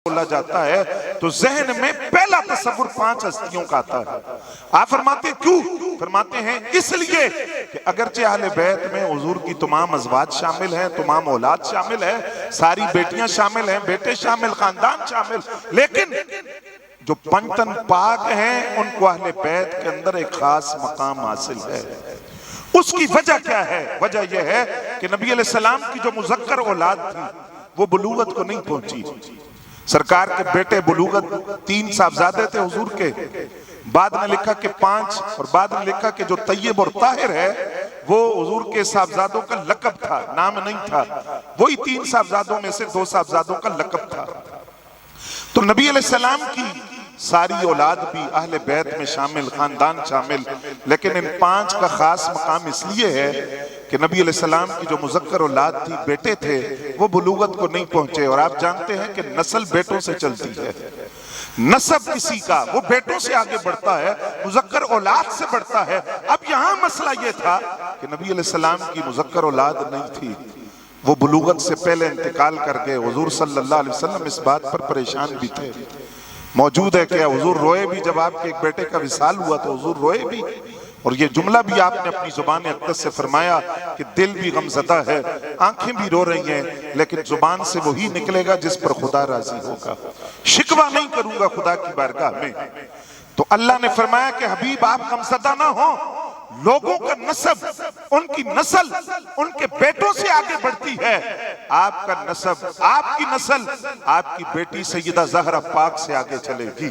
बोला जाता है तो जहन में पहला तस्वुर 5 हस्तियों का आता है। आप फरमाते क्यों? फरमाते हैं इसलिए कि अगरचे अहले बैत में हुजूर की तमाम अज़वाज शामिल हैं, तमाम औलाद शामिल है, सारी बेटियां शामिल हैं, बेटे शामिल, खानदान शामिल, लेकिन जो पंचतन पाक हैं उनको अहले बैत के अंदर एक खास मकाम हासिल है। उसकी वजह क्या है? वजह यह है कि नबी अलैहिस्सलाम की जो मुज़क्कर औलाद थी वो बुलूगत को नहीं पहुंची। सरकार के बेटे बुलूगत 3 साहबजादे थे हुजूर के, बाद में लिखा कि 5, और बाद में लिखा कि जो तैयब और ताहिर है वो हुजूर के साहबजादों का लक़ब था, नाम नहीं था। वही 3 साहबजादों में से 2 साहबजादों का लक़ब था। तो नबी अलैहिस्सलाम की सारी औलाद भी अहले बैत में शामिल, खानदान शामिल, लेकिन इन 5 का खास मकाम इसलिए है कि नबी अलैहिस्सलाम की जो मुज़क्कर औलाद थी, बेटे थे, वो बुलूगत को नहीं पहुंचे। और आप जानते हैं कि नस्ल बेटों से चलती है, नस्ब किसी का वो बेटों से आगे बढ़ता है, मुज़क्कर औलाद से बढ़ता है। अब यहां मसला ये था कि नबी अलैहिस्सलाम की मुज़क्कर औलाद नहीं थी, वो बुलूगत से पहले इंतकाल कर गए। हुजूर सल्लल्लाहु अलैहि वसल्लम इस बात पर परेशान भी थे। मौजूद है कि हुजूर रोए भी, जब आपके एक बेटे का विसाल हुआ तो हुजूर रोए भी। और ये जुमला भी आपने अपनी जुबान अक़दस से फरमाया कि दिल भी गमज़दा है, आंखें भी रो रही हैं, लेकिन जुबान से वही निकलेगा जिस पर खुदा राजी होगा। शिकवा नहीं करूंगा खुदा की बारगाह में। तो अल्लाह ने फरमाया कि हबीब आप गमज़दा ना हो, लोगों का नस्ब, उनकी नस्ल उनके बेटों से आगे बढ़ती है। आपका नस्ब, आपकी नस्ल आपकी बेटी सैयदा ज़हरा पाक से आगे चलेगी।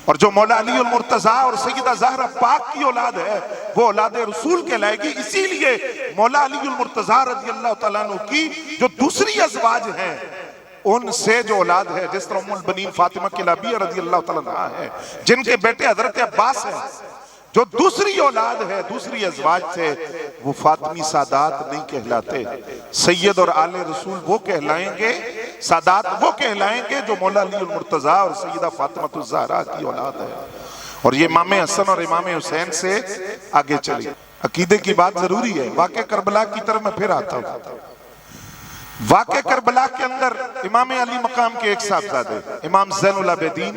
और जो मौला अली उल मुर्तज़ा और सैयदा ज़हरा पाक की औलाद है वो औलाद रसूल कहलाएगी। इसीलिए मौला अली उल मुर्तज़ा रज़ियल्लाहु तआला अन्हु की जो दूसरी अज़वाज हैं उनसे जो औलाद है, जिस तरह उम्मुल बनीन फातिमा किलाबिया रज़ियल्लाहु तआला अन्हा है, जिनके बेटे हज़रत अब्बास हैं, जो दूसरी औलाद है दूसरी अज़वाज से, वो फातिमी सादात नहीं कहलाते। सैयद और आले रसूल वो कहलाएंगे, सादात वो कहलाएंगे जो मौला अली उल मुर्तज़ा और सैयदा फातिमा ज़हरा की औलाद है। और ये इमाम हसन और इमाम हुसैन से आगे चली। अकीदे की बात जरूरी है। वाक़े करबला की तरफ मैं फिर आता हूँ। वाक़े करबला के अंदर इमाम अली मकाम के एक साहबजादे इमाम ज़ैनुल आबिदीन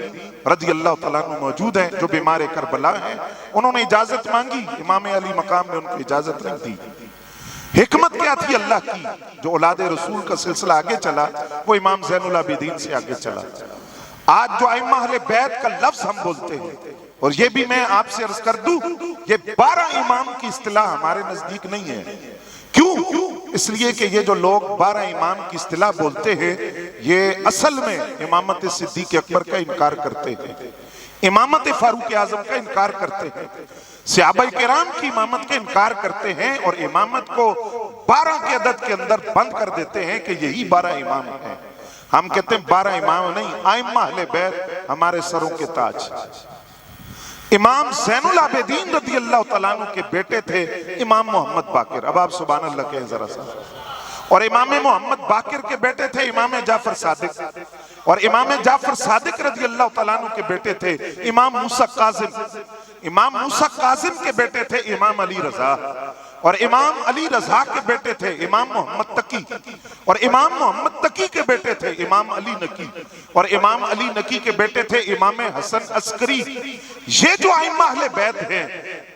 रज़ियल्लाहु तआला अन्हु मौजूद हैं, जो बीमार करबला हैं। उन्होंने इजाजत मांगी, इमाम अली मकाम ने उनको इजाजत नहीं दी। हिकमत क्या थी अल्लाह की? जो औलाद रसूल का सिलसिला आगे चला वो इमाम ज़ैनुल आबिदीन से आगे चला। आज जो अइम्मा अहले बैत का लफ्ज हम बोलते हैं, और ये भी मैं आपसे अर्ज कर दूं, ये 12 इमाम की इस्तिलाह हमारे नजदीक नहीं है। क्यों? इसलिए कि ये जो लोग 12 इमाम की इस्तिलाह बोलते हैं, ये असल में इमामत सिद्दीक़ अकबर का इनकार करते हैं, इमामत फारूक आजम का इनकार करते हैं, सहाबाए किराम की इमामत का इनकार करते हैं, और इमामत को 12 के अदद के अंदर बंद कर देते हैं कि यही 12 इमाम हैं। हम कहते हैं 12 इमाम नहीं, अइम्मा अहले बैत हमारे सरों के ताज। इमाम ज़ैनुल आबिदीन रज़ियल्लाहु तआला अन्हु के बेटे थे इमाम मोहम्मद बाकिर। अब आप सुभान अल्लाह कहें जरा सा। और इमाम मोहम्मद बाकिर के बेटे थे इमाम जाफर सादिक, और इमाम जाफर सादिक रज़ियल्लाहु तआला अन्हु के बेटे थे इमाम मूसा काज़िम। इमाम मूसा काज़िम के बेटे थे इमाम अली रज़ा, और इमाम अली रज़ा के बेटे थे इमाम मोहम्मद तकी, और इमाम मोहम्मद तकी के बेटे थे इमाम अली नकी, और इमाम अली नकी के बेटे थे इमाम हसन अस्करी। ये जो अइम्मा अहले बैत हैं,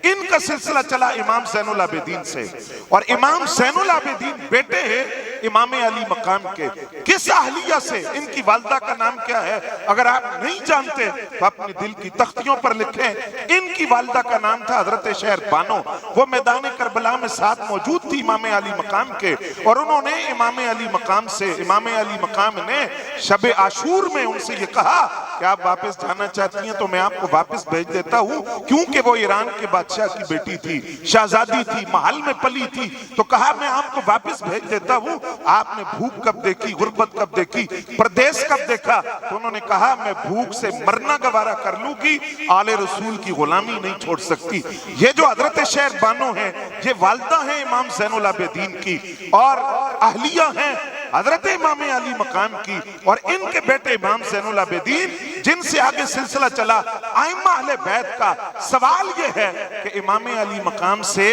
इनका सिलसिला चला इमाम ज़ैनुल आबिदीन से, और इमाम ज़ैनुल आबिदीन बेटे हैं इमाम अली मकाम के। किस अहलिया से? इनकी वालदा का नाम क्या है? अगर आप नहीं जानते तो अपने दिल की तख्तियों पर लिखें। इनकी वालदा का नाम था हजरत शहर बानो। वो मैदान करबला में साथ मौजूद थी इमाम अली मकाम के, और उन्होंने इमाम अली मकाम से, इमाम अली मकाम ने शब आशूर में उनसे ये कहा कि आप वापस जाना चाहती हैं तो मैं आपको वापस भेज देता हूँ, क्योंकि वो ईरान के बादशाह की बेटी थी, शहजादी थी, महल में पली थी। तो कहा मैं आपको वापस भेज देता हूँ। आपने भूख कब देखी, गुर्बत कब देखी, परदेश कब देखा? तो उन्होंने कहा मैं भूख से मरना गवारा कर लूंगी, आले रसूल की गुलामी नहीं छोड़ सकती। ये जो हजरत शहर बानो है, ये वालदा है इमाम ज़ैनुल आबिदीन की, और अहलिया हैं हजरत इमाम अली मकाम की, और इनके बेटे इमाम ज़ैनुल आबिदीन जिनसे आगे सिलसिला चला आइम्मा अहले बैत का, सवाल यह है कि इमाम अली मकाम से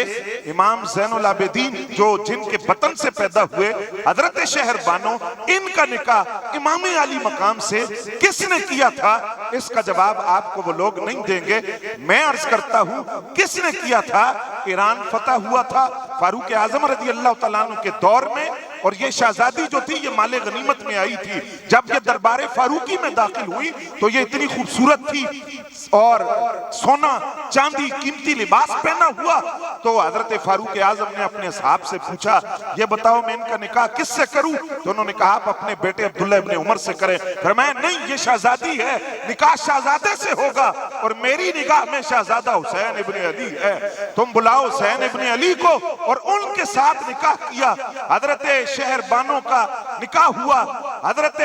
इमाम ज़ैनुल आबिदीन जो जिनके बतन से पैदा हुए हजरत शहर बानो, इनका निकाह इमाम अली मकाम से किसने किया था? इसका जवाब आपको वो लोग नहीं देंगे। मैं अर्ज करता हूं किसने किया था? ईरान फतह हुआ था फारूक आजम रज़ी अल्लाह तआला अन्हु के दौर में, और ये शहजादी जो थी ये माले गनीमत में आई थी। जब ये दरबारे फारूकी में दाखिल हुई तो ये इतनी खूबसूरत थी और सोना चांदी कीमती लिबास पहना हुआ। तो हजरत फारूक आजम ने अपने साहब से पूछा, ये बताओ मैं इनका निकाह किससे करूं? तो उन्होंने कहा आप अपने बेटे अब्दुल्ला इब्ने उमर से करें। फरमाया नहीं, ये शहजादी है, निकाह शहजादे से होगा और मेरी निगाह में शहजादा हुसैन इब्ने अली है। तुम बुलाओ हुसैन इब्ने अली को, और उनके साथ निकाह किया। हजरत शहर बानो का निकाह हुआ हजरत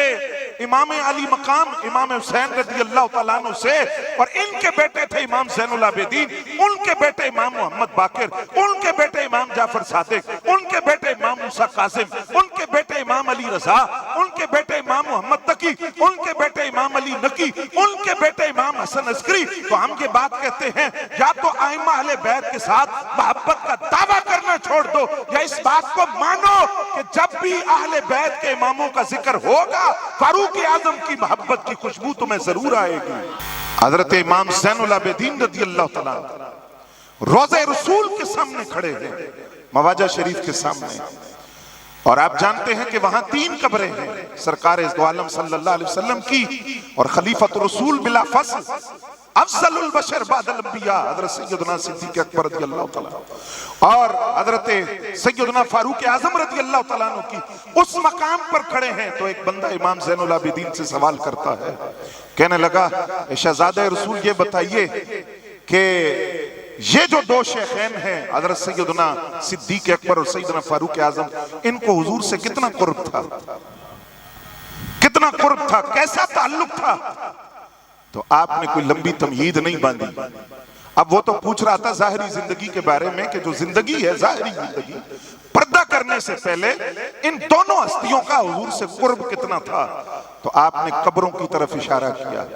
इमाम अली मकाम इमाम हुसैन रज़ी अल्लाह तआला अन्हु से, और इनके बेटे थे इमाम ज़ैनुल आबिदीन, उनके बेटे इमाम मोहम्मद बाकिर, उनके बेटे इमाम जाफर सादिक, उनके बेटे इमाम मूसा कासिम, उनके बेटे इमाम अली रजा, उनके बेटे इमाम मोहम्मद तकी, उनके बेटे इमाम अली नकी, उनके बेटे इमाम हसन अस्करी। तो हम ये बात कहते हैं, या तो आइम्मा अहले बैत के साथ मोहब्बत का दावा करना छोड़ दो, या इस बात को मानो कि जब भी अहले बैत के इमामों का जिक्र होगा फारूक आजम की मोहब्बत की खुशबू तुम्हें जरूर आएगी। हजरत इमाम ज़ैनुल आबिदीन रज़ी अल्लाह तआला रोज़े रसूल के सामने खड़े हैं, मवाजा शरीफ के सामने, और आप जानते हैं कि वहां 3 कब्रें हैं, सरकार दो आलम सल्लल्लाहु अलैहि वसल्लम की और खलीफत रसूल बिला फस्ल अफजलुल बशर बादल अंबिया हजरत सैयदना सिद्दीक़ अकबर रज़ी अल्लाह तआला और हजरत सैयदना फारूक आजम रज़ी अल्लाह तआला अन्हु की उस मकाम पर खड़े हैं। तो एक बंदा इमाम ज़ैनुल आबिदीन से सवाल करता है, कहने लगा शहजादे रसूल ये बताइए कि ये जो 2 शेखैन हैं हजरत सैयदना सिद्दीक़ अकबर और सैयदना फारूक आजम, इनको हुजूर से कितना कुर्ब था, कितना कुर्ब था, कैसा ताल्लुक था? तो आपने कोई लंबी तमहीद नहीं बांधी। अब वो तो पूछ रहा था जाहिरी जिंदगी के बारे में कि जो जिंदगी है जाहिरी जिंदगी, पर्दा करने से पहले इन दोनों हस्तियों का हुजूर से कुर्ब कितना था? तो आपने कब्रों की तरफ इशारा किया,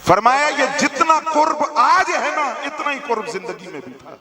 फरमाया ये जितना कुर्ब आज है ना, इतना ही कुर्ब जिंदगी में भी था।